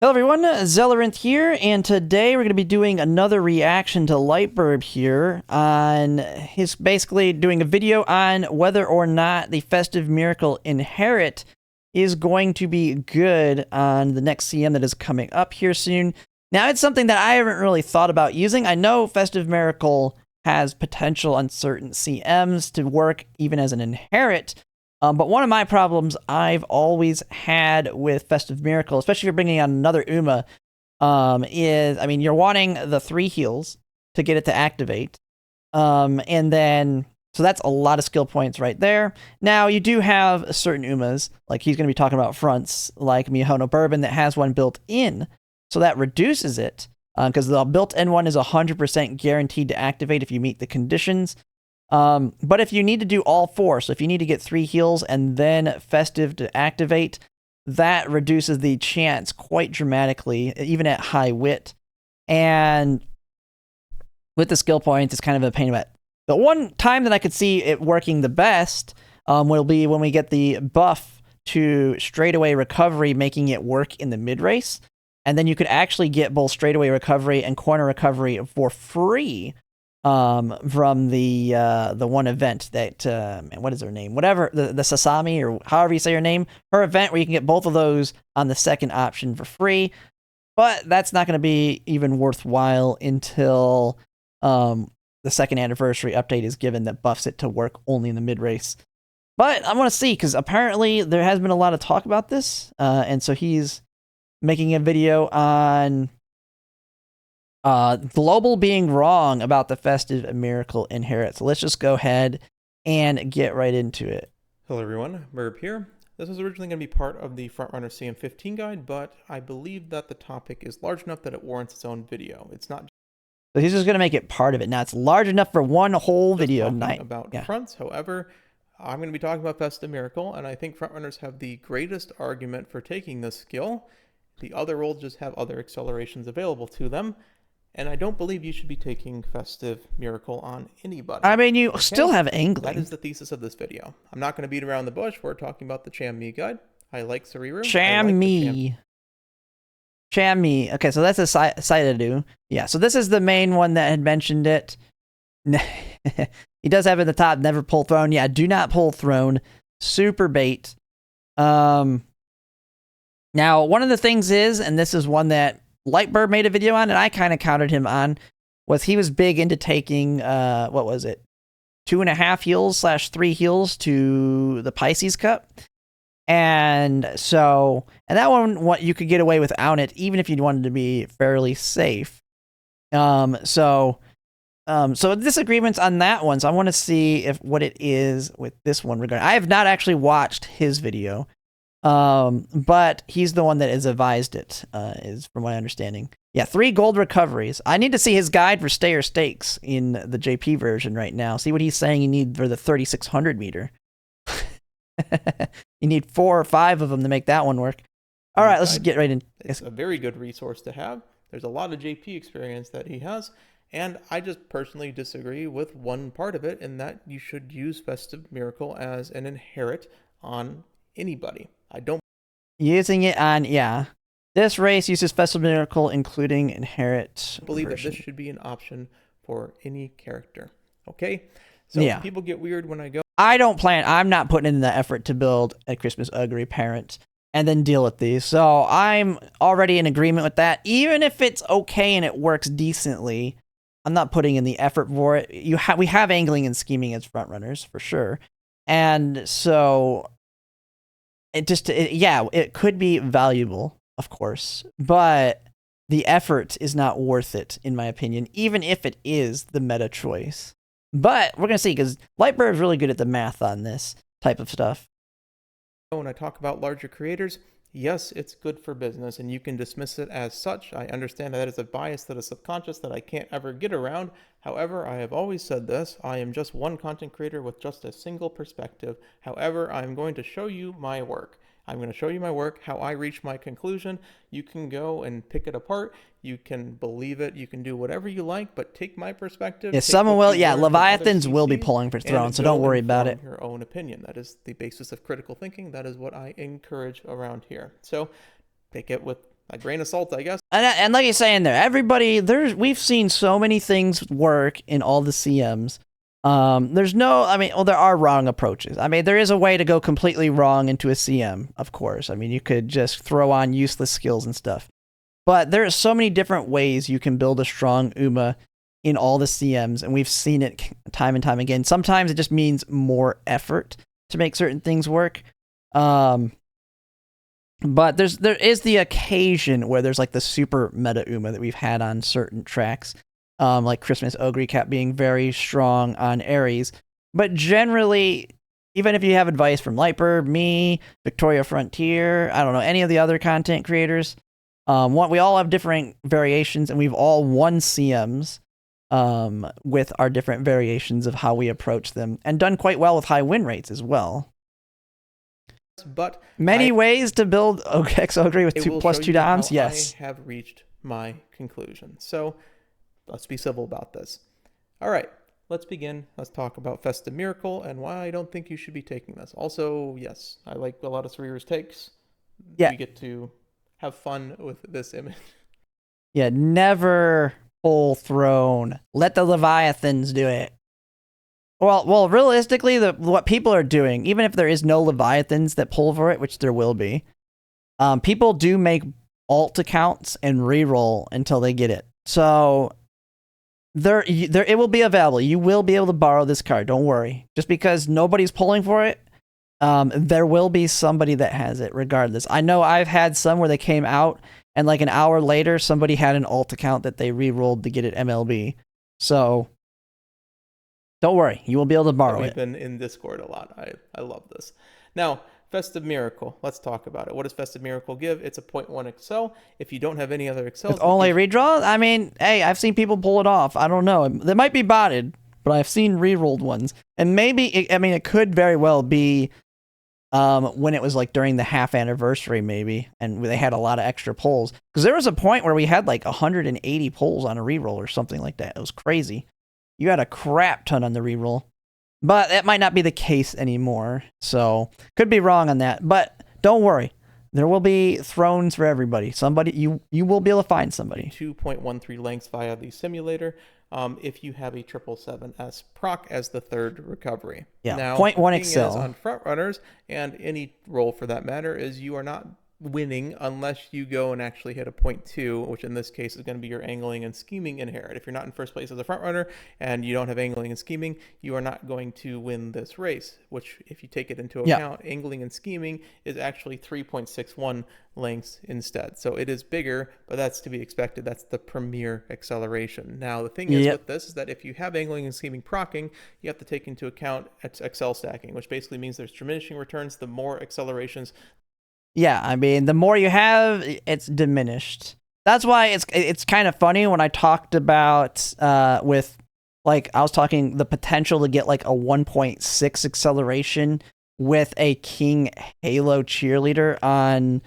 Hello everyone, Zelleranth here, and today we're going to be doing another reaction to Lightburb here on his basically doing a video on whether or not the Festive Miracle Inherit is going to be good on the next CM that is coming up here soon. Now, it's something that I haven't really thought about using. I know Festive Miracle has potential on certain CMs to work even as an Inherit, but one of my problems I've always had with Festive Miracle, especially if you're bringing on another Uma, is, I mean, you're wanting the 3 heals to get it to activate. And then, so that's a lot of skill points right there. Now, you do have certain Umas, like he's going to be talking about fronts, like Mihono Bourbon, that has one built in. So that reduces it, because the built-in one is 100% guaranteed to activate if you meet the conditions. But if you need to do all 4, so if you need to get 3 heals and then Festive to activate, that reduces the chance quite dramatically, even at high wit. And with the skill points, it's kind of a pain in the butt. The one time that I could see it working the best will be when we get the buff to straightaway recovery, making it work in the mid-race. And then you could actually get both straightaway recovery and corner recovery for free from the one event that what is her name? Whatever, the Sasami, or however you say her name, her event where you can get both of those on the second option for free. But that's not going to be even worthwhile until the second anniversary update is given that buffs it to work only in the mid race. But I want to see, because apparently there has been a lot of talk about this, and so he's making a video on Global being wrong about the Festive Miracle Inherit. So let's just go ahead and get right into it. Hello everyone, Merb here. This was originally going to be part of the Frontrunner CM15 guide, but I believe that the topic is large enough that it warrants its own video. It's not so he's just going to make it part of it. Now, it's large enough for one whole video night. About fronts, however, I'm going to be talking about Festive Miracle, and I think Frontrunners have the greatest argument for taking this skill. The other roles just have other accelerations available to them. And I don't believe you should be taking Festive Miracle on anybody. I mean, you still have angling. That is the thesis of this video. I'm not going to beat around the bush. We're talking about the Cham-Me guide. I like Sariru. Cham-Me. Cham-Me. Okay, so that's a Saidadu. Yeah, so this is the main one that had mentioned it. He does have it at the top, never pull throne. Yeah, do not pull throne. Super bait. Now, one of the things is, and this is one that Lightburb made a video on, and I kind of countered him on, was he was big into taking, what was it? 2.5 heals / 3 heals to the Pisces Cup. And so, and that one, what you could get away without it, even if you wanted to be fairly safe. So disagreements on that one. So I want to see if what it is with this one regarding. I have not actually watched his video. But he's the one that has advised it, is from my understanding. Yeah, 3 gold recoveries. I need to see his guide for Stayer Stakes in the JP version right now. See what he's saying you need for the 3600 meter. You need 4 or 5 of them to make that one work. All right, let's just get right in. It's a very good resource to have. There's a lot of JP experience that he has. And I just personally disagree with one part of it, in that you should use Festive Miracle as an inherit on anybody. I don't using it on, yeah. This race uses Festive Miracle, including inherit. Believe that this should be an option for any character. Okay? So yeah. People get weird when I go. I'm not putting in the effort to build a Christmas Oguri parent and then deal with these. So I'm already in agreement with that. Even if it's okay and it works decently, I'm not putting in the effort for it. We have angling and scheming as front runners for sure. And so it could be valuable, of course, but the effort is not worth it, in my opinion, even if it is the meta choice. But we're going to see, because Lightburb is really good at the math on this type of stuff. When I talk about larger creators, yes, it's good for business, and you can dismiss it as such. I understand that is a bias that is subconscious that I can't ever get around. However, I have always said this. I am just one content creator with just a single perspective. However, I'm going to show you my work. I'm going to show you my work, how I reach my conclusion. You can go and pick it apart. You can believe it. You can do whatever you like, but take my perspective. Yeah, someone will. Yeah, Leviathans will be pulling for throne, so don't worry about it. Your own opinion. That is the basis of critical thinking. That is what I encourage around here. So take it with a grain of salt, I guess. And like you're saying there, we've seen so many things work in all the CMs. There's no, I mean, well, there are wrong approaches. I mean, there is a way to go completely wrong into a CM, of course. I mean, you could just throw on useless skills and stuff. But there are so many different ways you can build a strong Uma in all the CMs, and we've seen it time and time again. Sometimes it just means more effort to make certain things work. But there is the occasion where there's like the super meta Uma that we've had on certain tracks. Like Christmas Oguri kept being very strong on Ares. But generally, even if you have advice from Lightbird, me, Victoria Frontier, I don't know, any of the other content creators, we all have different variations, and we've all won CMs with our different variations of how we approach them, and done quite well with high win rates as well. But many ways to build X Oguri with 2+2 doms. Yes, I have reached my conclusion. So let's be civil about this. All right, let's begin. Let's talk about Festive Miracle and why I don't think you should be taking this. Also, yes, I like a lot of Sareer's takes. Yeah, you get to have fun with this image. Yeah, never pull throne. Let the Leviathans do it. Well, realistically, what people are doing, even if there is no Leviathans that pull for it, which there will be, people do make alt accounts and reroll until they get it. So it will be available. You will be able to borrow this card. Don't worry. Just because nobody's pulling for it, there will be somebody that has it regardless. I know I've had some where they came out and like an hour later, somebody had an alt account that they re-rolled to get it MLB. So don't worry, you will be able to borrow it. We've been in Discord a lot. I love this. Now, Festive Miracle. Let's talk about it. What does Festive Miracle give? It's a 0.1 Excel. If you don't have any other Excels... With only redraw? I mean, hey, I've seen people pull it off. I don't know. They might be botted, but I've seen re-rolled ones. And maybe, it could very well be when it was like during the half anniversary maybe, and they had a lot of extra pulls. Because there was a point where we had like 180 pulls on a reroll or something like that. It was crazy. You had a crap ton on the reroll. But that might not be the case anymore. So, could be wrong on that. But don't worry. There will be thrones for everybody. Somebody, you will be able to find somebody. 2.13 lengths via the simulator. If you have a 777S proc as the third recovery. Yeah, now, 0.1 Excel. On front runners, and any role for that matter, is you are not winning unless you go and actually hit a 0.2, which in this case is going to be your angling and scheming inherit. If you're not in first place as a front runner and you don't have angling and scheming, you are not going to win this race, which if you take it into account, angling and scheming is actually 3.61 lengths instead. So it is bigger, but that's to be expected. That's the premier acceleration. Now, the thing is with this is that if you have angling and scheming proccing, you have to take into account Excel stacking, which basically means there's diminishing returns. The more accelerations, yeah, I mean, the more you have, it's diminished. That's why it's kind of funny when I talked about with, like, I was talking the potential to get like a 1.6 acceleration with a King Halo cheerleader on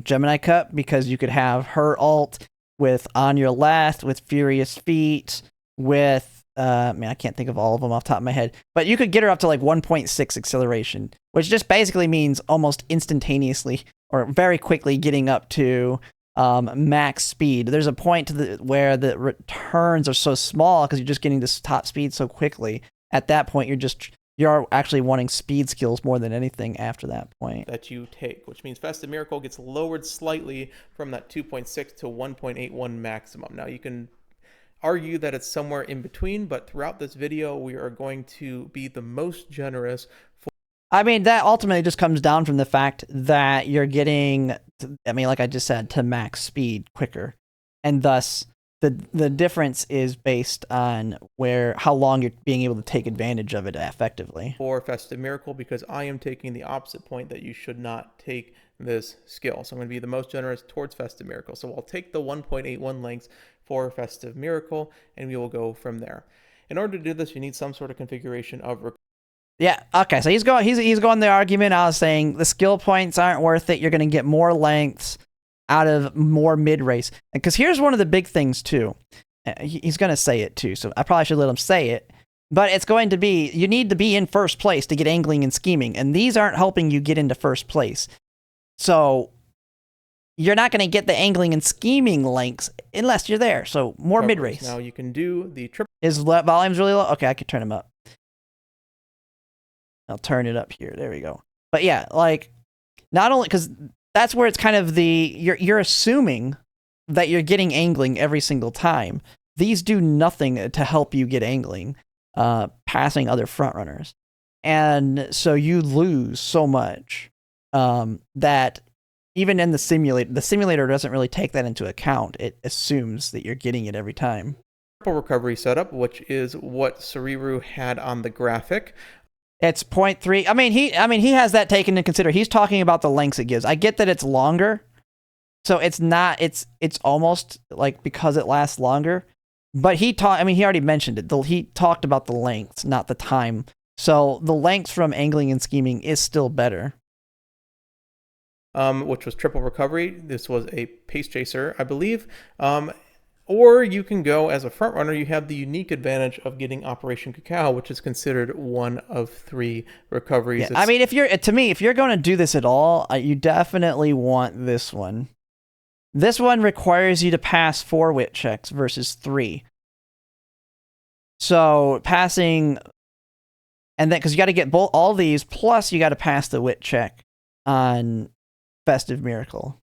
Gemini Cup, because you could have her alt with On Your Last, with Furious Feet, with I can't think of all of them off the top of my head, but you could get her up to like 1.6 acceleration, which just basically means almost instantaneously or very quickly getting up to max speed. There's a point where the returns are so small because you're just getting this top speed so quickly. At that point, you're actually wanting speed skills more than anything after that point. That you take, which means Festive Miracle gets lowered slightly from that 2.6 to 1.81 maximum. Now, you can argue that it's somewhere in between, but throughout this video, we are going to be the most generous. I mean, that ultimately just comes down from the fact that you're getting, like I just said, to max speed quicker. And thus, the difference is based on how long you're being able to take advantage of it effectively. For Festive Miracle, because I am taking the opposite point that you should not take this skill. So I'm going to be the most generous towards Festive Miracle. So I'll take the 1.81 lengths for Festive Miracle, and we will go from there. In order to do this, you need some sort of configuration of... Yeah, okay, so he's going the argument. I was saying the skill points aren't worth it. You're going to get more lengths out of more mid-race. Because here's one of the big things, too. He's going to say it, too, so I probably should let him say it. But it's going to be, you need to be in first place to get angling and scheming, and these aren't helping you get into first place. So you're not going to get the angling and scheming lengths unless you're there. So more recoveries. mid-race. Now you can do the triple. Is volumes really low? Okay, I could turn them up. I'll turn it up here. There we go. But yeah, like, not only because that's where it's kind of you're assuming that you're getting angling every single time. These do nothing to help you get angling, passing other front runners, and so you lose so much that even in the simulator doesn't really take that into account. It assumes that you're getting it every time. Triple recovery setup, which is what Suriru had on the graphic. It's 0.3. I mean, he has that taken into consider. He's talking about the lengths it gives. I get that it's longer, so it's not. It's almost like because it lasts longer. But he already mentioned it. He talked about the lengths, not the time. So the lengths from angling and scheming is still better. Which was triple recovery. This was a pace chaser, I believe. Or you can go as a front runner. You have the unique advantage of getting Operation Cacao, which is considered one of 3 recoveries. Yeah, I mean, if you're going to do this at all, you definitely want this one. This one requires you to pass 4 wit checks versus 3. So passing, and then because you got to get all these, plus you got to pass the wit check on Festive Miracle.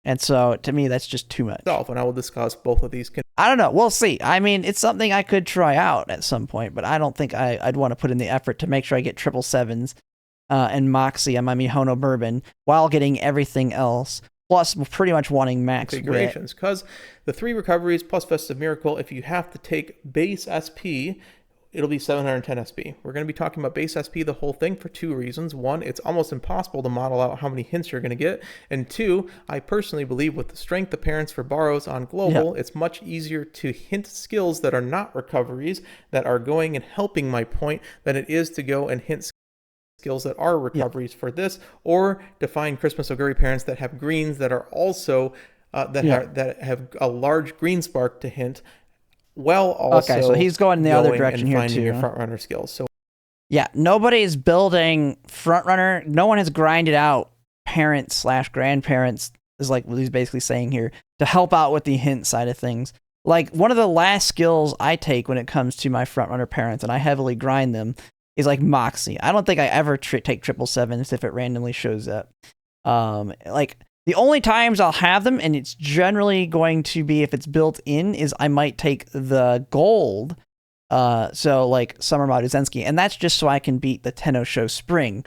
And so, to me, that's just too much. And I will discuss both of these. I don't know. We'll see. I mean, it's something I could try out at some point, but I don't think I'd want to put in the effort to make sure I get 777s and Moxie on my Mihono Bourbon while getting everything else, plus pretty much wanting max configurations. Because the 3 recoveries plus Festive Miracle, if you have to take base SP, it'll be 710 SP. We're going to be talking about base SP the whole thing for 2 reasons. 1, it's almost impossible to model out how many hints you're going to get. And 2, I personally believe with the strength of parents for borrows on global, it's much easier to hint skills that are not recoveries, that are going and helping my point, than it is to go and hint skills that are recoveries for this, or to find Christmas Oguri parents that have greens that are also, that have a large green spark to hint, well, also okay, so he's going in the other direction here too. Your front runner skills. So yeah, nobody's building front runner. No one has grinded out parents / grandparents, is like what he's basically saying here, to help out with the hint side of things. Like, one of the last skills I take when it comes to my front runner parents, and I heavily grind them, is like Moxie. I don't think I ever take 777s if it randomly shows up. Like, the only times I'll have them, and it's generally going to be if it's built in, is I might take the gold. So like Summer Maduzensky, and that's just so I can beat the Tenno Show Spring.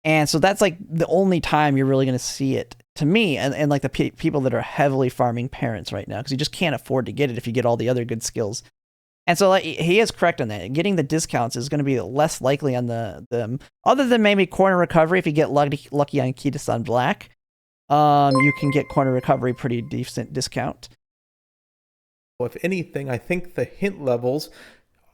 And so that's like the only time you're really going to see it to me, and like the people that are heavily farming parents right now, because you just can't afford to get it if you get all the other good skills. And so like, he is correct on that. Getting the discounts is going to be less likely on them, other than maybe corner recovery. If you get lucky on Kita-san Black, you can get corner recovery pretty decent discount. If anything, I think the hint levels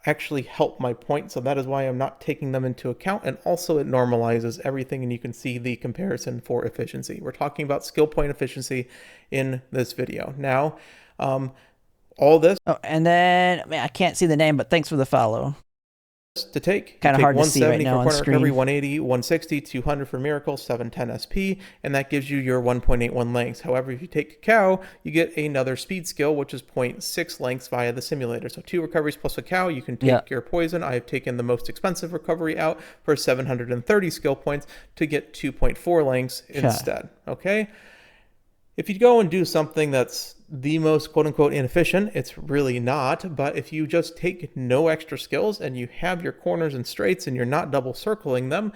actually help my point, so that is why I'm not taking them into account. And also it normalizes everything, and you can see the comparison for efficiency. We're talking about skill point efficiency in this video. Now, all this. Oh, and then, man, I can't see the name, but thanks for the follow. To take kind of hard to see right now on screen. Recovery, 180, 160, 200 for Miracle, 710 SP, and that gives you your 1.81 lengths. However, if you take Cacao, you get another speed skill, which is 0.6 lengths via the simulator. So 2 recoveries plus Cacao, you can take your poison. I have taken the most expensive recovery out for 730 skill points to get 2.4 lengths instead. Okay? If you go and do something that's the most quote-unquote inefficient, it's really not, but if you just take no extra skills and you have your corners and straights and you're not double circling them.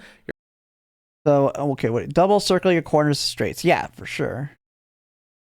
So, okay, wait, double circle your corners and straights. Yeah, for sure.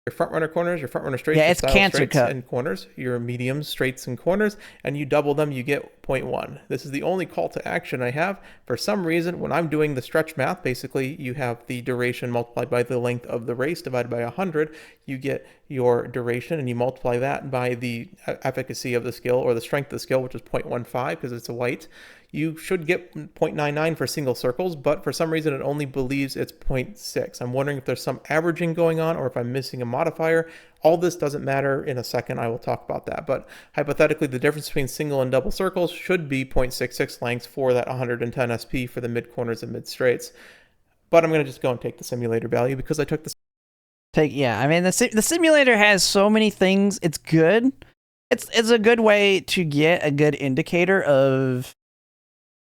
Your front runner corners, your front runner straights, yeah, it's cancer cut and corners, your mediums, straights, and corners, and you double them, you get 0.1. This is the only call to action I have. For some reason, when I'm doing the stretch math, basically you have the duration multiplied by the length of the race divided by 100. You get your duration, and you multiply that by the efficacy of the skill, or the strength of the skill, which is 0.15 because it's a white. You should get 0.99 for single circles, but for some reason it only believes it's 0.6. I'm wondering if there's some averaging going on, or if I'm missing a modifier. All this doesn't matter. In a second I will talk about that, but hypothetically the difference between single and double circles should be 0.66 lengths for that 110 SP for the mid corners and mid straights. But I'm going to just go and take the simulator value because I took the I mean, the simulator has so many things. It's good. It's a good way to get a good indicator of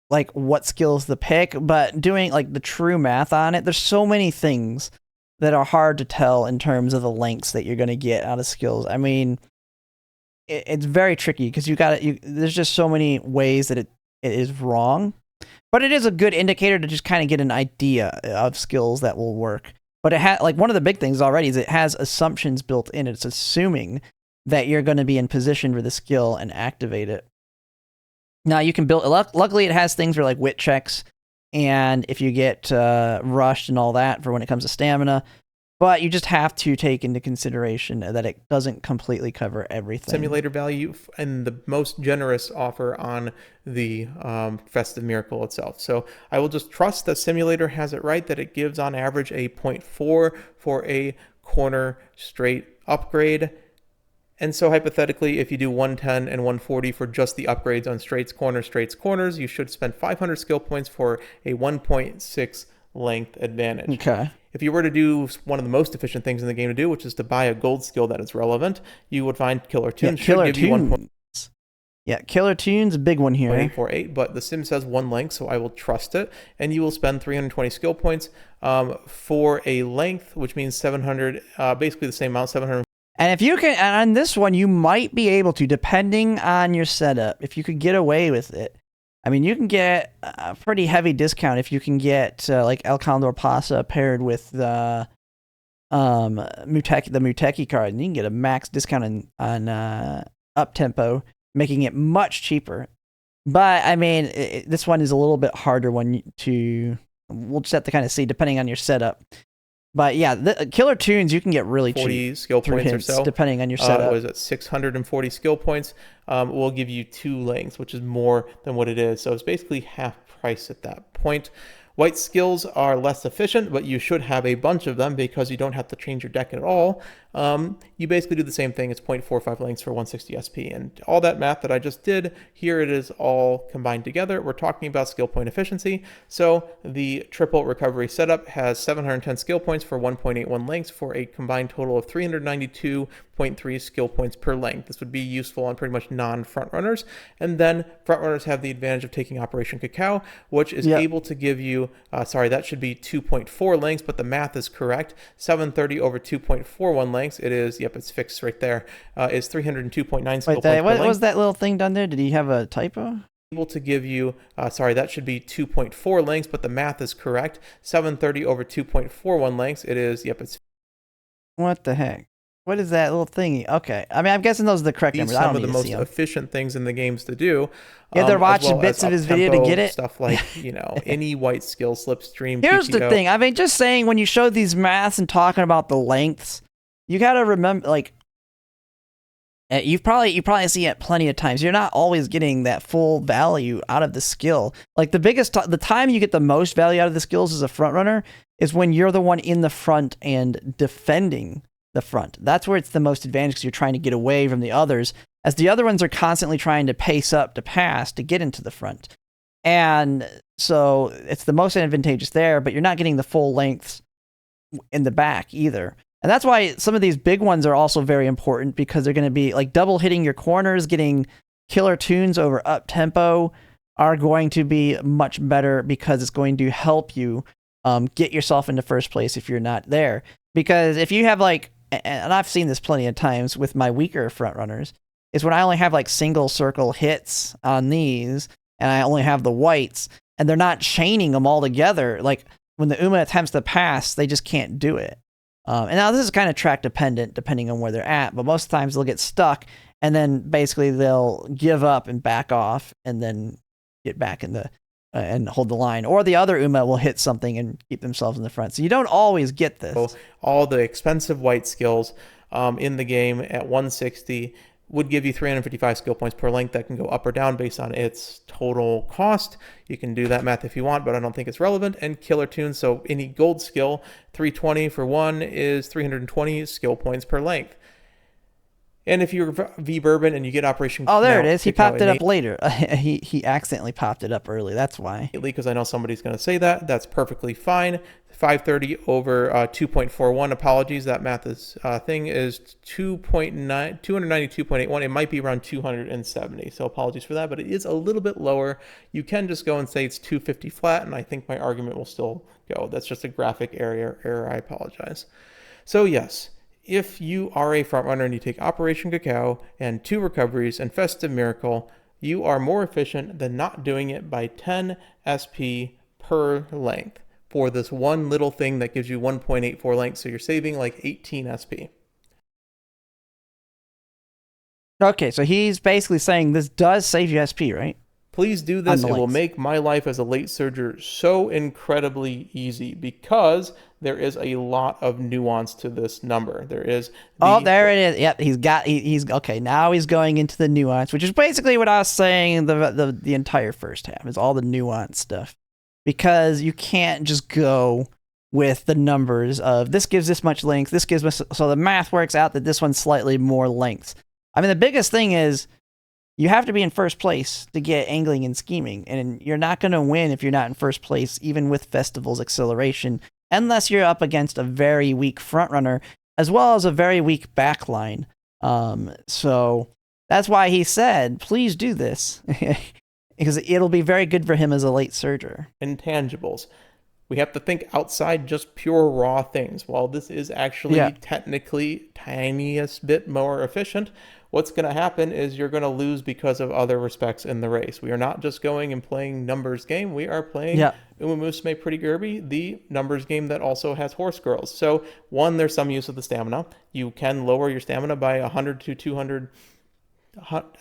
like what skills to pick, but doing like the true math on it, there's so many things that are hard to tell in terms of the lengths that you're going to get out of skills. I mean, it's very tricky because there's just so many ways that it is wrong, but it is a good indicator to just kind of get an idea of skills that will work. But it has, like, one of the big things already is it has assumptions built in. It's assuming that you're going to be in position for the skill and activate it. Now you can build. Luckily, it has things for like wit checks, and if you get rushed and all that for when it comes to stamina. But you just have to take into consideration that it doesn't completely cover everything. Simulator value and the most generous offer on the Festive Miracle itself. So I will just trust that Simulator has it right, that it gives on average a 0.4 for a corner straight upgrade. And so hypothetically, if you do 110 and 140 for just the upgrades on straights, corners, you should spend 500 skill points for a 1.6 length advantage. Okay. If you were to do one of the most efficient things in the game to do, which is to buy a gold skill that is relevant, you would find Killer Tunes should give you 1. Yeah, Killer Tunes, a big one here. 848, but the sim says 1 length, so I will trust it. And you will spend 320 skill points for a length, which means 700, basically the same amount, 700. And if you can, and on this one, you might be able to, depending on your setup, if you could get away with it. I mean, you can get a pretty heavy discount if you can get like El Condor Pasa paired with the Muteki card, and you can get a max discount on up tempo, making it much cheaper. But I mean, this one is a little bit harder one to. We'll just have to kind of see depending on your setup. But yeah, the Killer Tunes you can get really 40 cheap. skill points or so, depending on your setup. Was it 640 skill points? Will give you 2 lengths, which is more than what it is. So it's basically half price at that point. White skills are less efficient, but you should have a bunch of them because you don't have to change your deck at all. You basically do the same thing. It's 0.45 lengths for 160 SP. And all that math that I just did, here it is all combined together. We're talking about skill point efficiency. So the triple recovery setup has 710 skill points for 1.81 lengths for a combined total of 392.3 skill points per length. This would be useful on pretty much non-front runners. And then front runners have the advantage of taking Operation Cacao, which is able to give you, that should be 2.4 lengths, but the math is correct. 730 over 2.41 lengths. It is, it's fixed right there. Is 302.9 skill points per length. What was that little thing down there? Did he have a typo? Able to give you, that should be 2.4 lengths, but the math is correct. 730 over 2.41 lengths. It is, it's. What the heck? What is that little thingy? Okay. I mean, I'm guessing those are the correct numbers. Some of the most efficient things in the games to do. Yeah, they're watching bits of his video to get it. Stuff like, any white skill, slipstream, Here's PTO. the thing. I mean, just saying, when you show these maths and talking about the lengths, you got to remember, like, you probably see it plenty of times. You're not always getting that full value out of the skill. Like, the time you get the most value out of the skills as a front runner is when you're the one in the front and defending the front. That's where it's the most advantage because you're trying to get away from the others, as the other ones are constantly trying to pace up to pass to get into the front. And so it's the most advantageous there, but you're not getting the full lengths in the back either. And that's why some of these big ones are also very important, because they're going to be like double hitting your corners, getting Killer Tunes over up tempo are going to be much better because it's going to help you get yourself into first place if you're not there. Because if you have like, and I've seen this plenty of times with my weaker front runners, is when I only have like single circle hits on these and I only have the whites and they're not chaining them all together. Like when the Uma attempts to pass, they just can't do it. And now this is kind of track dependent depending on where they're at, but most times they'll get stuck and then basically they'll give up and back off and then get back in the and hold the line, or the other Uma will hit something and keep themselves in the front. So you don't always get this. So all the expensive white skills in the game at 160 would give you 355 skill points per length. That can go up or down based on its total cost. You can do that math if you want, but I don't think it's relevant. And Killer Tunes, so any gold skill, 320 for one is 320 skill points per length. And if you're V Bourbon and you get Operation Oh, there it now, is. He Cacao popped it up later. He accidentally popped it up early. That's why. because I know somebody's going to say that. That's perfectly fine. 530 over 2.41. Apologies, that math is thing is 292.81. It might be around 270. So apologies for that, but it is a little bit lower. You can just go and say it's 250 flat, and I think my argument will still go. That's just a graphic error. I apologize. So yes, if you are a front runner and you take Operation Cacao and 2 recoveries and Festive Miracle, you are more efficient than not doing it by 10 SP per length for this one little thing that gives you 1.84 length. So you're saving like 18 SP. Okay, so he's basically saying this does save you SP, right? Please do this. It will make my life as a late surger so incredibly easy because there is a lot of nuance to this number. There is. There it is. Yep, he's okay. Now he's going into the nuance, which is basically what I was saying. The entire first half is all the nuance stuff, because you can't just go with the numbers of this gives this much length, this gives us, so the math works out that this one's slightly more length. I mean, the biggest thing is, you have to be in first place to get angling and scheming, and you're not going to win if you're not in first place, even with Festival's acceleration, unless you're up against a very weak frontrunner, as well as a very weak backline. So that's why he said, please do this, because it'll be very good for him as a late surger. Intangibles. We have to think outside just pure raw things. While this is actually technically tiniest bit more efficient, what's going to happen is you're going to lose because of other respects in the race. We are not just going and playing numbers game. We are playing Umamusume Pretty Gerby, the numbers game that also has horse girls. So one, there's some use of the stamina. You can lower your stamina by 100 to 200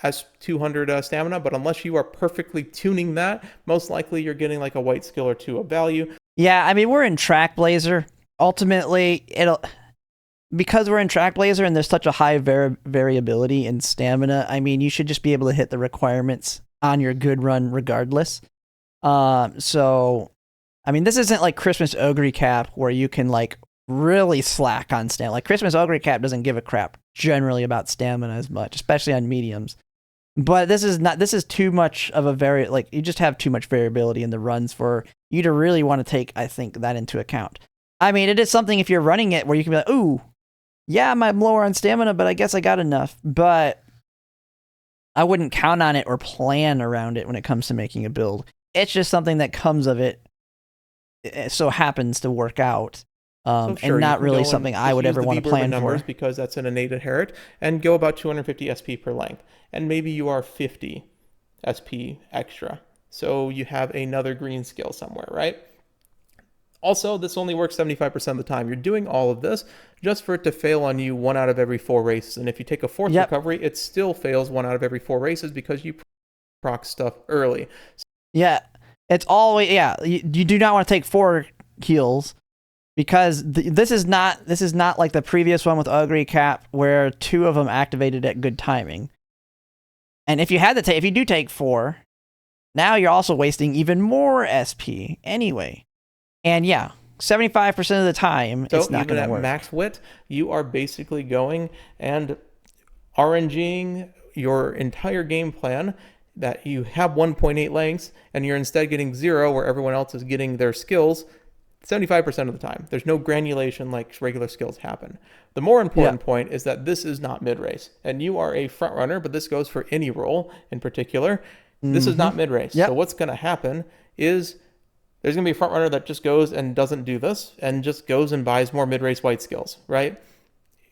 as 200 stamina, but unless you are perfectly tuning that, most likely you're getting like a white skill or 2 of value. Yeah, I mean, we're in Track Blazer. Ultimately, because we're in Track Blazer and there's such a high variability in stamina, I mean, you should just be able to hit the requirements on your good run regardless. So, I mean, this isn't like Christmas Oguri Cap where you can like really slack on stamina. Like Christmas Oguri Cap doesn't give a crap generally about stamina as much, especially on mediums. But this is too much of a you just have too much variability in the runs for you to really want to take, I think, that into account. I mean, it is something if you're running it where you can be like, ooh, yeah, I'm lower on stamina, but I guess I got enough. But I wouldn't count on it or plan around it when it comes to making a build. It's just something that comes of it. It so happens to work out. And not really something I would ever want to plan for. Because that's an innate inherit, and go about 250 SP per length. And maybe you are 50 SP extra. So you have another green skill somewhere, right? Also, this only works 75% of the time. You're doing all of this just for it to fail on you 1 out of every 4 races. And if you take a 4th recovery, it still fails 1 out of every 4 races because you proc stuff early. Yeah, it's always, you do not want to take 4 heals. Because this is not like the previous one with Oguri Cap where 2 of them activated at good timing. And if you do take 4, now you're also wasting even more SP anyway. And 75% of the time it's not going to work. So even at max wit, you are basically going and RNGing your entire game plan that you have 1.8 lengths and you're instead getting 0 where everyone else is getting their skills 75% of the time. There's no granulation like regular skills happen. The more important point is that this is not mid-race. And you are a front runner, but this goes for any role in particular. This is not mid-race. So what's going to happen is there's going to be a front runner that just goes and doesn't do this and just goes and buys more mid-race white skills, right?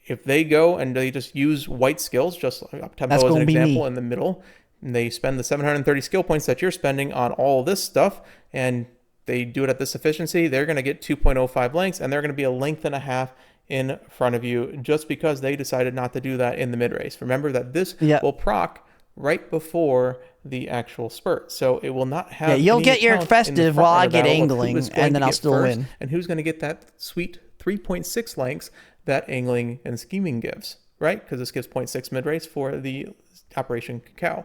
If they go and they just use white skills, just like tempo as an example in the middle, and they spend the 730 skill points that you're spending on all this stuff, and they do it at this efficiency, they're going to get 2.05 lengths, and they're going to be a length and a half in front of you just because they decided not to do that in the mid-race. Remember that this will proc right before the actual spurt. So it will not have you'll get your festive while I get angling, and then I'll still win. And who's going to get that sweet 3.6 lengths that angling and scheming gives, right? Because this gives 0.6 mid-race for the Operation Cacao.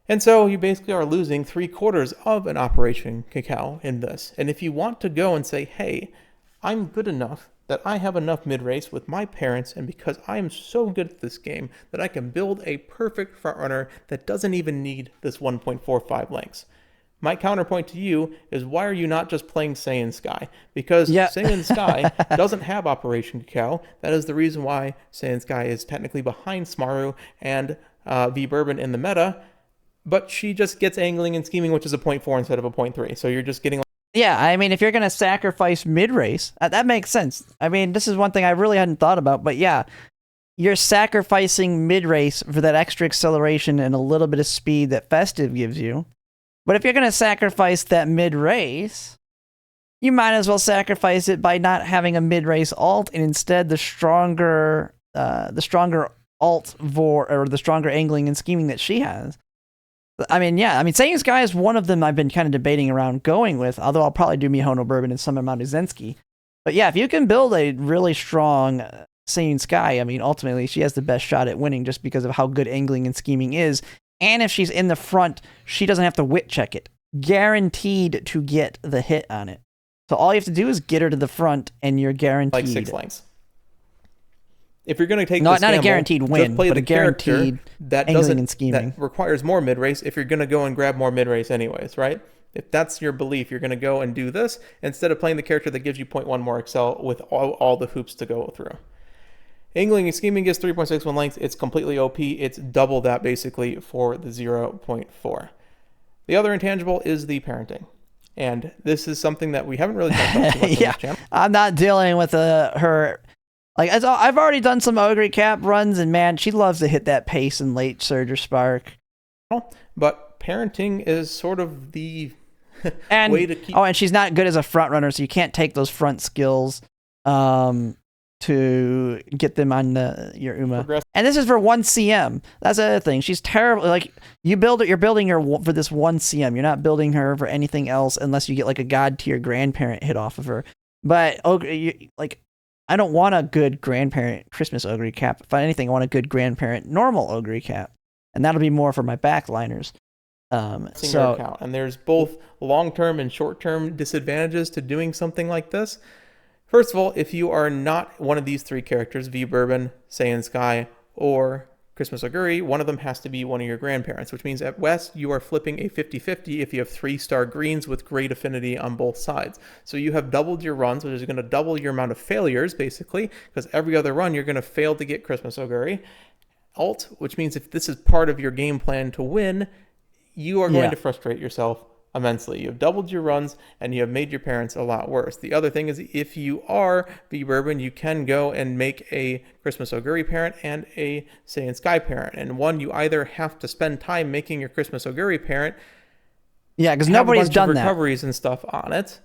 And so you basically are losing 3/4 of an Operation Cacao in this. And if you want to go and say, hey, I'm good enough that I have enough mid-race with my parents, and because I am so good at this game, that I can build a perfect frontrunner that doesn't even need this 1.45 lengths. My counterpoint to you is, why are you not just playing Saiyan Sky? Because Yeah. Saiyan Sky doesn't have Operation Cacao. That is the reason why Saiyan Sky is technically behind Smaru and V Bourbon in the meta, but she just gets angling and scheming, which is a 0.4 instead of a 0.3. So you're just getting... Yeah, I mean, if you're going to sacrifice mid-race, that makes sense. I mean, this is one thing I really hadn't thought about, but yeah, you're sacrificing mid-race for that extra acceleration and a little bit of speed that Festive gives you. But if you're going to sacrifice that mid-race, you might as well sacrifice it by not having a mid-race alt and instead the stronger alt or the stronger angling and scheming that she has. I mean, yeah. I mean, Saiyan Sky is one of them I've been kind of debating around going with, although I'll probably do Mihono Bourbon and some amount of Zensky. But yeah, if you can build a really strong Saiyan Sky, I mean, ultimately, she has the best shot at winning just because of how good angling and scheming is. And if she's in the front, she doesn't have to wit check it. Guaranteed to get the hit on it. So all you have to do is get her to the front, and you're guaranteed. Like 6 lengths. If you're going to take not this gamble, a guaranteed win, play but the a guaranteed that angling and scheming. That requires more mid-race if you're going to go and grab more mid-race anyways, right? If that's your belief, you're going to go and do this instead of playing the character that gives you 0.1 more excel with all the hoops to go through. Angling and scheming gets 3.61 lengths. It's completely OP. It's double that basically for the 0.4. The other intangible is the parenting. And this is something that we haven't really talked about too much on this channel. I'm not dealing with her. Like, I've already done some Oguri Cap runs, and man, she loves to hit that pace and late surge or spark. But parenting is sort of the and, way to keep... Oh, and she's not good as a front runner, so you can't take those front skills to get them on your Uma. And this is for 1 CM. That's the other thing. She's terrible. Like, you're building her for this 1 CM. You're not building her for anything else unless you get like a god tier grandparent hit off of her. But I don't want a good grandparent Christmas Oguri Cap. If anything, I want a good grandparent normal Oguri Cap. And that'll be more for my backliners. Account. And there's both long-term and short-term disadvantages to doing something like this. First of all, if you are not one of these 3 characters, V Bourbon, Saiyan Sky, or Christmas Oguri, one of them has to be one of your grandparents, which means at West, you are flipping a 50-50 if you have 3-star greens with great affinity on both sides. So you have doubled your runs, which is going to double your amount of failures, basically, because every other run, you're going to fail to get Christmas Oguri. Alt, which means if this is part of your game plan to win, you are going to frustrate yourself immensely. You have doubled your runs and you have made your parents a lot worse. The other thing is, if you are V Bourbon, you can go and make a Christmas Oguri parent and a Saiyan Sky parent. And one, you either have to spend time making your Christmas Oguri parent, because nobody's done that, recoveries and stuff on it,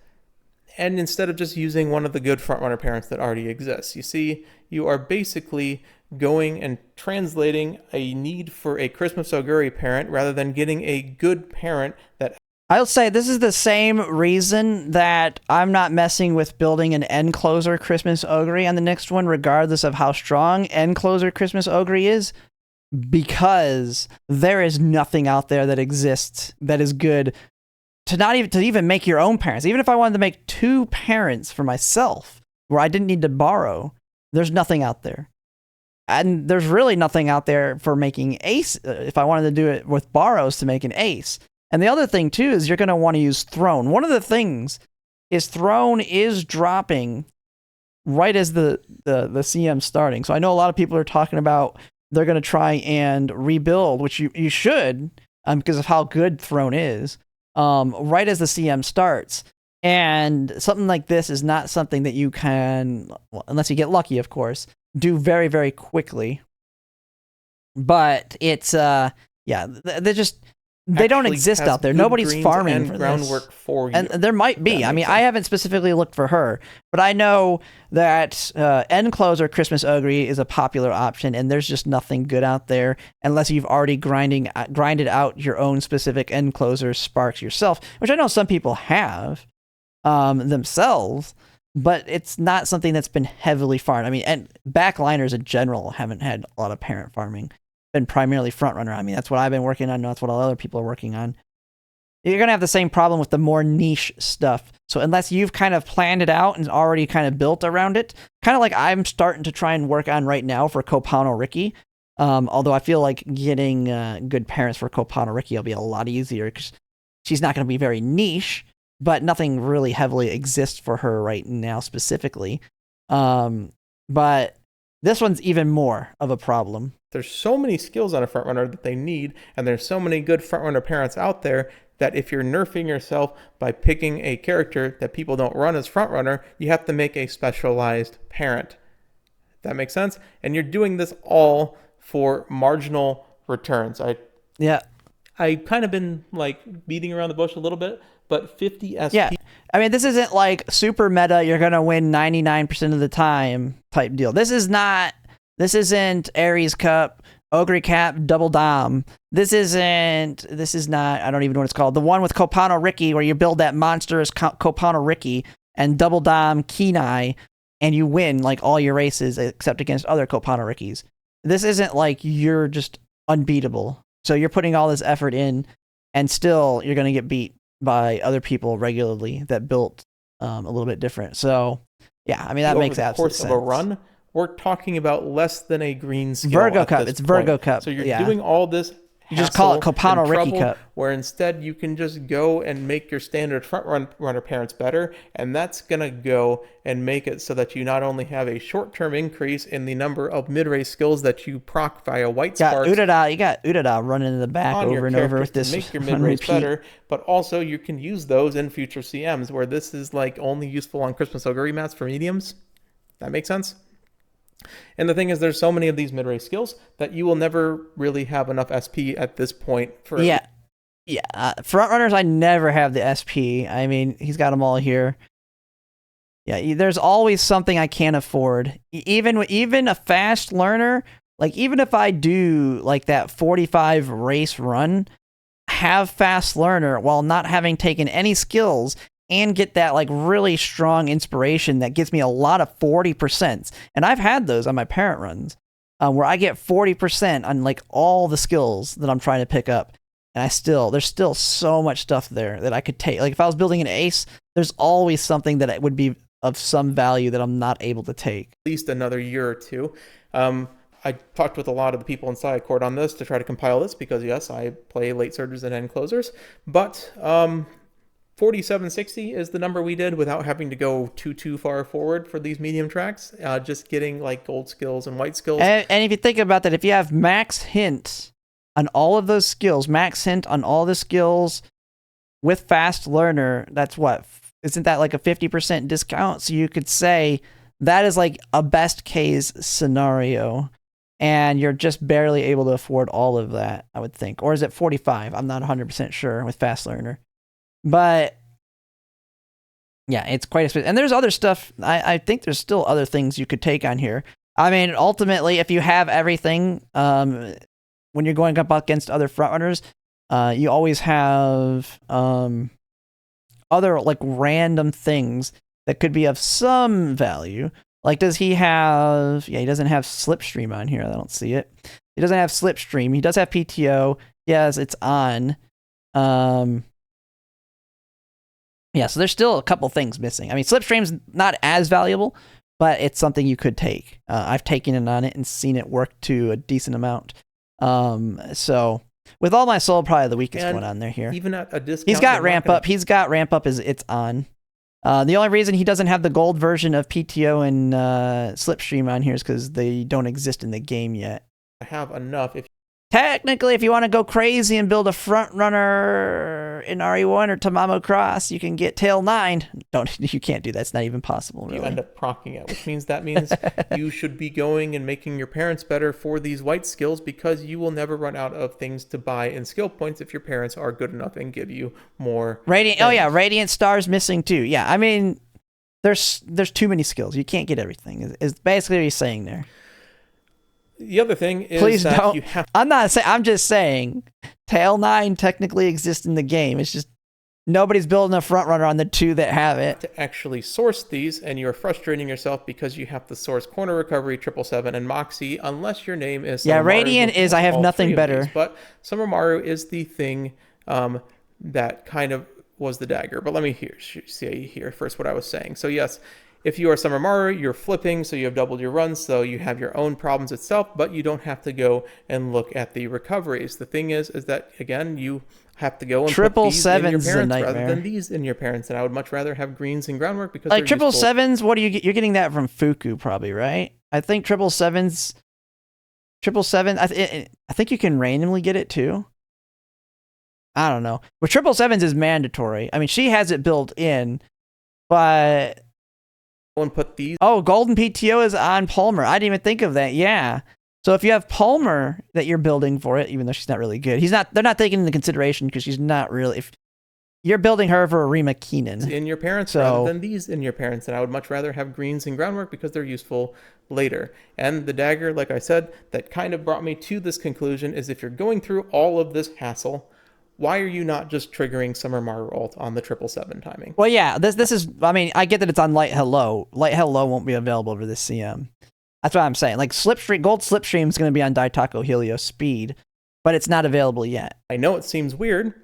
and instead of just using one of the good frontrunner parents that already exists. You see, you are basically going and translating a need for a Christmas Oguri parent rather than getting a good parent that... I'll say this is the same reason that I'm not messing with building an end closer Christmas Oguri on the next one, regardless of how strong end closer Christmas Oguri is, because there is nothing out there that exists that is good to even make your own parents. Even if I wanted to make 2 parents for myself, where I didn't need to borrow, there's nothing out there. And there's really nothing out there for making ace, if I wanted to do it with borrows to make an ace. And the other thing, too, is you're going to want to use Throne. One of the things is Throne is dropping right as the CM starting. So I know a lot of people are talking about they're going to try and rebuild, which you should, because of how good Throne is, right as the CM starts. And something like this is not something that you can, unless you get lucky, of course, do very, very quickly. But it's, they don't exist out there. Nobody's farming for groundwork this. For you. And there might be. I mean, I haven't specifically looked for her, but I know that end closer Christmas Oguri is a popular option, and there's just nothing good out there unless you've already grinded out your own specific end closer sparks yourself, which I know some people have themselves, but it's not something that's been heavily farmed. I mean, and backliners in general haven't had a lot of parent farming. Been primarily front runner. I mean, that's what I've been working on. That's what all other people are working on. You're going to have the same problem with the more niche stuff. So unless you've kind of planned it out and already kind of built around it, kind of like I'm starting to try and work on right now for Kopano Riki. Although I feel like getting good parents for Kopano Riki will be a lot easier because she's not going to be very niche, but nothing really heavily exists for her right now specifically. But this one's even more of a problem. There's so many skills on a frontrunner that they need, and there's so many good frontrunner parents out there that if you're nerfing yourself by picking a character that people don't run as frontrunner, you have to make a specialized parent. That makes sense? And you're doing this all for marginal returns. I kind of been like beating around the bush a little bit, but 50 SP. Yeah, I mean, this isn't like super meta, you're going to win 99% of the time type deal. This isn't Ares Cup, Oguri Cap, Double Dom. This is not, I don't even know what it's called. The one with Kopano Riki where you build that monstrous Kopano Riki and Double Dom Kenai and you win like all your races except against other Kopano Rikis. This isn't like you're just unbeatable. So you're putting all this effort in and still you're going to get beat by other people regularly that built a little bit different. So yeah, I mean, that makes absolute sense. Over the course of a run, we're talking about less than a green skill. Virgo Cup. It's Virgo Cup. So you're doing all this. You just call it Kopano Riki Cup. Where instead you can just go and make your standard front runner parents better. And that's going to go and make it so that you not only have a short-term increase in the number of mid-race skills that you proc via white sparks. You got Urara running in the back over and over with this. To make your mid-race better. But also you can use those in future CMs where this is like only useful on Christmas Oguri mats for mediums. That makes sense? And the thing is, there's so many of these mid-race skills that you will never really have enough SP at this point for. Yeah. Front runners, I never have the SP. I mean, he's got them all here. Yeah, there's always something I can't afford. Even a fast learner, like even if I do like that 45 race run, have fast learner while not having taken any skills. And get that like really strong inspiration that gives me a lot of 40%. And I've had those on my parent runs where I get 40% on like all the skills that I'm trying to pick up. And there's still so much stuff there that I could take. Like if I was building an ace, there's always something that would be of some value that I'm not able to take. At least another year or two. I talked with a lot of the people in Sidecord on this to try to compile this because yes, I play late surgers and end closers. But 4760 is the number we did without having to go too far forward for these medium tracks. Just getting like gold skills and white skills. And if you think about that, if you have max hint on all of those skills, max hint on all the skills with fast learner, that's what? Isn't that like a 50% discount? So you could say that is like a best case scenario. And you're just barely able to afford all of that, I would think. Or is it 45? I'm not 100% sure with fast learner. But yeah, it's quite expensive. And there's other stuff. I think there's still other things you could take on here. I mean, ultimately, if you have everything, when you're going up against other frontrunners, you always have other like random things that could be of some value. Like, does he have... Yeah, he doesn't have Slipstream on here. I don't see it. He doesn't have Slipstream. He does have PTO. Yes, it's on. Yeah, so there's still a couple things missing. I mean, Slipstream's not as valuable, but it's something you could take. I've taken it on it and seen it work to a decent amount. So with All My Soul, probably the weakest one on there here. Even at a discount, he's got ramp up. He's got ramp up. It's on. The only reason he doesn't have the gold version of PTO and Slipstream on here is because they don't exist in the game yet. I have enough. Technically, if you want to go crazy and build a front runner in RE1 or Tamamo Cross, you can get Tail 9. You can't do that. It's not even possible, really. You end up proccing it, which means you should be going and making your parents better for these white skills because you will never run out of things to buy in skill points if your parents are good enough and give you more. Radiant. Oh yeah, Radiant Star's missing too. Yeah, I mean, there's too many skills. You can't get everything. Is basically what you're saying there. The other thing is Please that don't. you have... I'm just saying Tail 9 technically exists in the game. It's just nobody's building a front runner on the two that have it. To actually source these, and you're frustrating yourself because you have to source Corner Recovery, 777, and Moxie, unless your name is... Yeah, Radiant is I have nothing better. But Summer Maru is the thing that kind of was the dagger. But let me see here first what I was saying. So yes, if you are Summer Maru, you're flipping, so you have doubled your runs, so you have your own problems itself, but you don't have to go and look at the recoveries. The thing is that, again, you have to go and triple put these in your sevens a parents nightmare. rather than these in your parents. And I would much rather have greens and groundwork because Like they're triple useful. sevens, what do you get? You're getting that from Fuku probably, right? I think triple seven, I think you can randomly get it too. I don't know. But triple sevens is mandatory. I mean, she has it built in, but And put these. oh, Golden PTO is on Palmer. I didn't even think of that. Yeah. So if you have Palmer that you're building for it, even though she's not really good, they're not taking into consideration because she's not really. If you're building her for Rima Keenan in your parents rather than these in your parents, and I would much rather have greens and groundwork because they're useful later. And the dagger, like I said, that kind of brought me to this conclusion is if you're going through all of this hassle, why are you not just triggering Summer Maru ult on the 777 timing? Well, yeah, this is, I mean, I get that it's on Light Hello. Light Hello won't be available for this CM. That's what I'm saying. Like, Gold Slipstream is going to be on Daitako Helios Speed, but it's not available yet. I know it seems weird,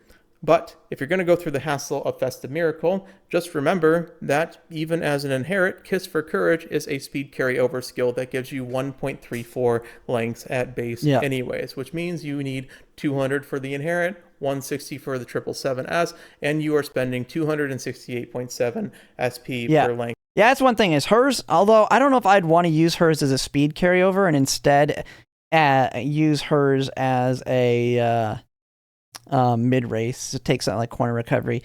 but if you're going to go through the hassle of Festive Miracle, just remember that even as an inherit, Kiss for Courage is a speed carryover skill that gives you 1.34 lengths at base anyways, which means you need 200 for the inherit, 160 for the 777S, and you are spending 268.7 SP per length. Yeah, that's one thing is hers, although I don't know if I'd want to use hers as a speed carryover and instead use hers as a mid-race to take something like corner recovery.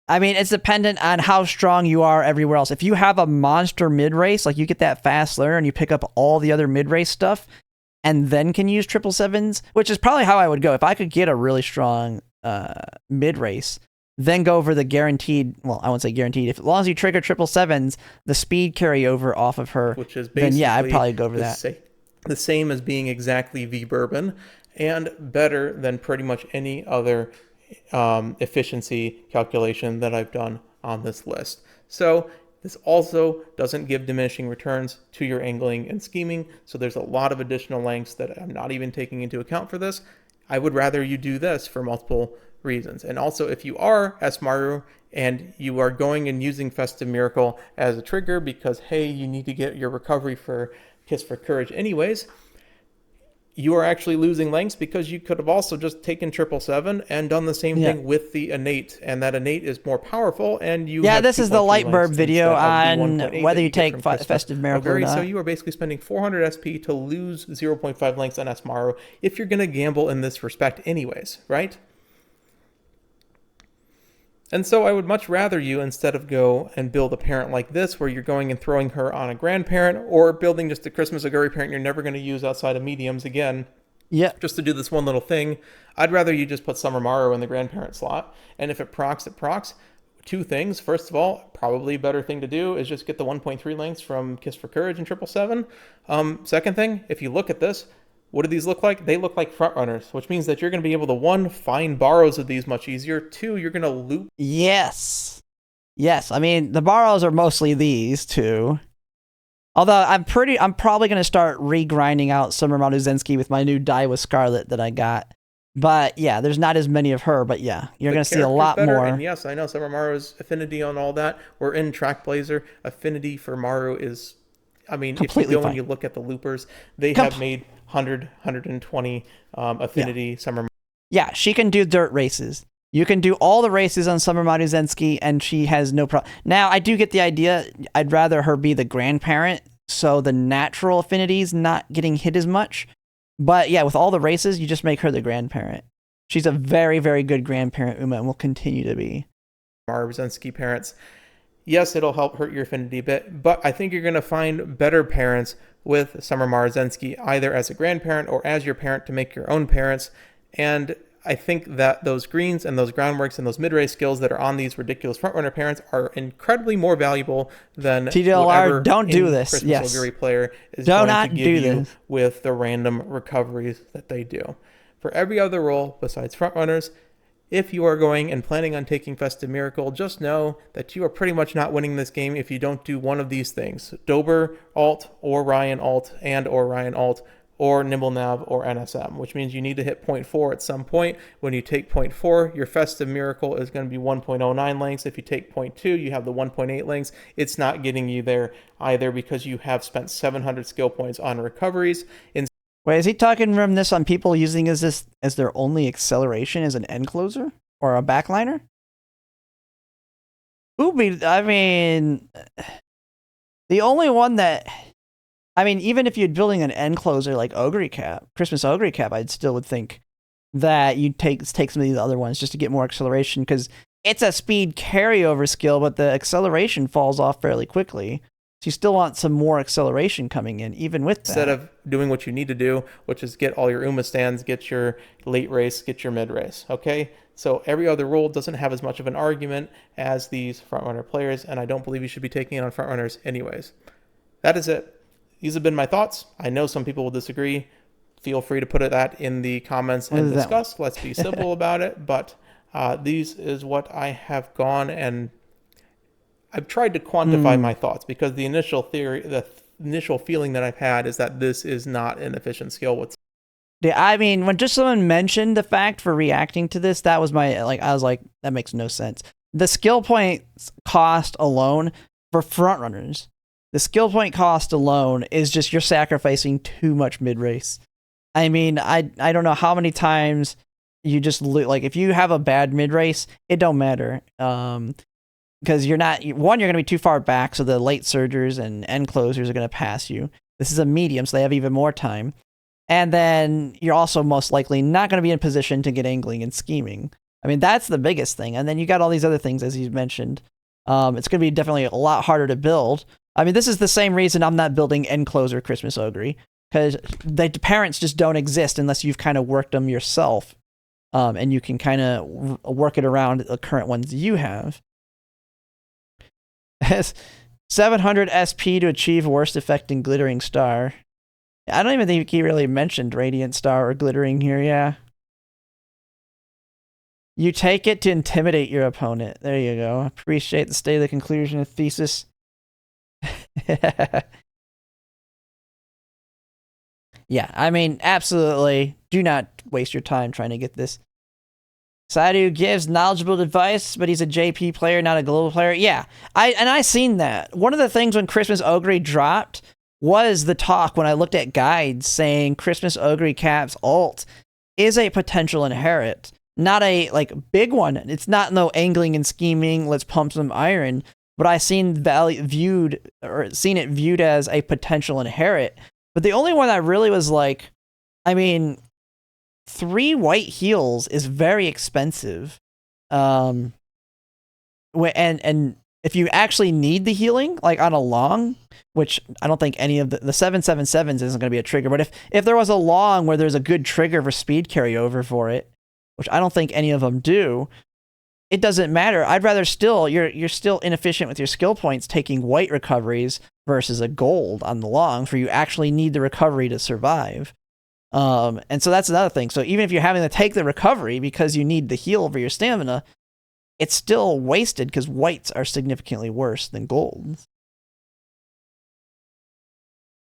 I mean, it's dependent on how strong you are everywhere else. If you have a monster mid-race, like you get that fast learner and you pick up all the other mid-race stuff and then can use 777s, which is probably how I would go. If I could get a really strong mid-race, then go over the guaranteed, well, I won't say guaranteed, as long as you trigger 777s, the speed carryover off of her, which is then yeah, I'd probably go over that. The same as being exactly V-Bourbon, and better than pretty much any other efficiency calculation that I've done on this list. So this also doesn't give diminishing returns to your angling and scheming, so there's a lot of additional lengths that I'm not even taking into account for this. I would rather you do this for multiple reasons. And also, if you are S-Maru and you are going and using Festive Miracle as a trigger because, hey, you need to get your recovery for Kiss for Courage anyways, you are actually losing lengths because you could have also just taken 777 and done the same thing with the innate, and that innate is more powerful. And you this is the Lightburb video on whether you take Festive Miracle or not. So you are basically spending 400 SP to lose 0.5 lengths on S-Maru if you're going to gamble in this respect anyways, right? And so I would much rather you, instead of go and build a parent like this, where you're going and throwing her on a grandparent, or building just a Christmas Oguri parent you're never going to use outside of mediums again, just to do this one little thing, I'd rather you just put Summer Maru in the grandparent slot. And if it procs, it procs. Two things. First of all, probably a better thing to do is just get the 1.3 lengths from Kiss for Courage and 777. Second thing, if you look at this, what do these look like? They look like front runners, which means that you're going to be able to, one, find borrows of these much easier. Two, you're going to loop. Yes. I mean, the borrows are mostly these two. Although I'm probably going to start re-grinding out Summer Maru Zensky with my new Daiwa Scarlet that I got. But yeah, there's not as many of her, but yeah, you're going to see a lot more. And yes, I know Summer Maru's affinity on all that. We're in Track Blazer. Affinity for Maru is, I mean, completely if you go and you look at the loopers, they have made 100, 120 affinity Summer Maru. Yeah, she can do dirt races. You can do all the races on Summer Maru Zensky, and she has no problem. Now, I do get the idea. I'd rather her be the grandparent, so the natural affinity's not getting hit as much. But yeah, with all the races, you just make her the grandparent. She's a very, very good grandparent, Uma, and will continue to be. Maru Zensky parents. Yes, it'll help hurt your affinity a bit, but I think you're going to find better parents with Summer Maru Zensky, either as a grandparent or as your parent to make your own parents. And I think that those greens and those groundworks and those mid-race skills that are on these ridiculous frontrunner parents are incredibly more valuable than TDLR, don't do this. Christmas yes. Oguri player is do going not to give do you this. with the random recoveries that they do. For every other role besides frontrunners, if you are going and planning on taking Festive Miracle, just know that you are pretty much not winning this game if you don't do one of these things. Dober alt or Ryan alt and or Ryan alt or Nimble Nav or NSM, which means you need to hit 0.4 at some point. When you take 0.4, your Festive Miracle is going to be 1.09 lengths. If you take 0.2, you have the 1.8 lengths. It's not getting you there either because you have spent 700 skill points on recoveries. Wait, is he talking from this on people using this as their only acceleration as an end closer or a backliner? I mean, the only one that, I mean, even if you're building an end closer like Oguri Cap, Christmas Oguri Cap, I'd still would think that you'd take some of these other ones just to get more acceleration, because it's a speed carryover skill, but the acceleration falls off fairly quickly. So you still want some more acceleration coming in, even with that. Instead of doing what you need to do, which is get all your Uma stands, get your late race, get your mid race, okay? So every other role doesn't have as much of an argument as these frontrunner players, and I don't believe you should be taking it on frontrunners anyways. That is it. These have been my thoughts. I know some people will disagree. Feel free to put that in the comments and discuss. Let's be simple about it. But these is what I have gone, and I've tried to quantify my thoughts, because the initial theory, the initial feeling that I've had is that this is not an efficient skill whatsoever. Yeah, I mean, when just someone mentioned the fact for reacting to this, that was my, like, I was like, that makes no sense. The skill points cost alone for frontrunners, the skill point cost alone is just you're sacrificing too much mid-race. I mean, I don't know how many times you just, like, if you have a bad mid-race, it don't matter. Because you're going to be too far back, so the late surgers and end closers are going to pass you. This is a medium, so they have even more time. And then you're also most likely not going to be in position to get angling and scheming. I mean, that's the biggest thing. And then you got all these other things, as you mentioned. It's going to be definitely a lot harder to build. I mean, this is the same reason I'm not building end closer Christmas Oguri, because the parents just don't exist unless you've kind of worked them yourself. And you can kind of work it around the current ones you have. 700 SP to achieve worst effect in Glittering Star. I don't even think he really mentioned Radiant Star or Glittering here, yeah. You take it to intimidate your opponent. There you go. Appreciate the state of the conclusion of thesis. Yeah, I mean, absolutely. Do not waste your time trying to get this. Sadhu gives knowledgeable advice, but he's a JP player, not a global player. Yeah, I seen that. One of the things when Christmas Oguri dropped was the talk when I looked at guides saying Christmas Oguri Cap's ult is a potential inherit, not a like big one. It's not no angling and scheming, let's pump some iron, but I seen it viewed as a potential inherit. But the only one that really was like, I mean, 3 white heals is very expensive. And if you actually need the healing, like on a long, which I don't think any of the 777s isn't going to be a trigger, but if there was a long where there's a good trigger for speed carryover for it, which I don't think any of them do, it doesn't matter. I'd rather still, you're still inefficient with your skill points taking white recoveries versus a gold on the long, for you actually need the recovery to survive. And so that's another thing. So even if you're having to take the recovery because you need the heal for your stamina, it's still wasted because whites are significantly worse than golds.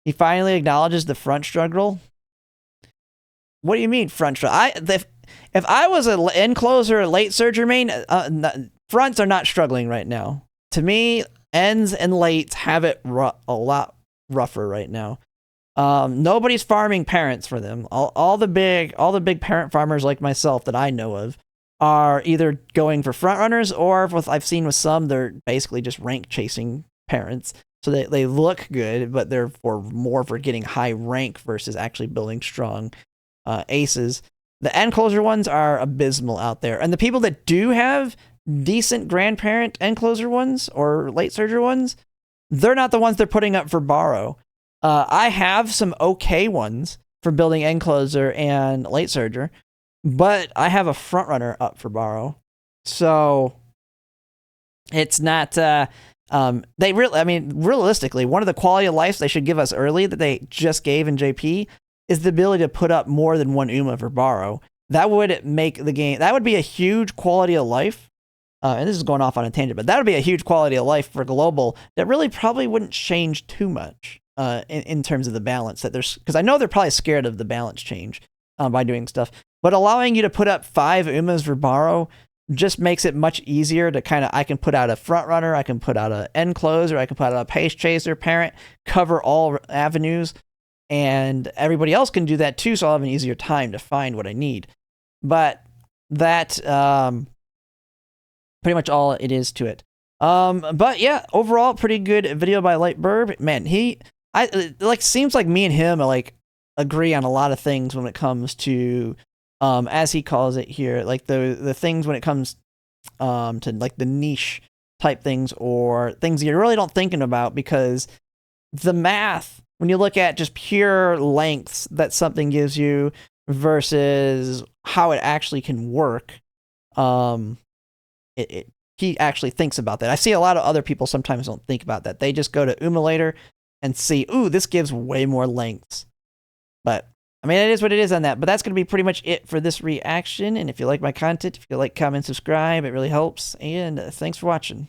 He finally acknowledges the front struggle. What do you mean front struggle? If I was an end closer or late surger main, fronts are not struggling right now. To me, ends and lates have it a lot rougher right now. Nobody's farming parents for them. All the big parent farmers like myself that I know of are either going for front runners, or what I've seen with some, they're basically just rank chasing parents. So they look good, but they're more for getting high rank versus actually building strong aces. The end closer ones are abysmal out there. And the people that do have decent grandparent end closer ones or late surger ones, they're not the ones they're putting up for borrow. I have some okay ones for building end closer and late surger, but I have a front runner up for borrow. So it's not, realistically, one of the quality of life they should give us early that they just gave in JP is the ability to put up more than 1 Uma for borrow. That would make the game, that would be a huge quality of life. And this is going off on a tangent, but that would be a huge quality of life for global that really probably wouldn't change too much. in terms of the balance that there's, because I know they're probably scared of the balance change by doing stuff, but allowing you to put up 5 Umas Verbaro just makes it much easier to kind of, I can put out a front runner, I can put out an end closer, I can put out a pace chaser parent, cover all avenues, and everybody else can do that too, so I'll have an easier time to find what I need. But that pretty much all it is to it. But yeah, overall, pretty good video by Lightburb. Man, seems like me and him like agree on a lot of things when it comes to, as he calls it here, like the things when it comes to like the niche type things or things you really don't thinking about, because the math, when you look at just pure lengths that something gives you versus how it actually can work, he actually thinks about that. I see a lot of other people sometimes don't think about that. They just go to Umulator and see, ooh, this gives way more lengths. But I mean, it is what it is on that. But that's going to be pretty much it for this reaction. And if you like my content, if you like, comment, subscribe, it really helps. And thanks for watching.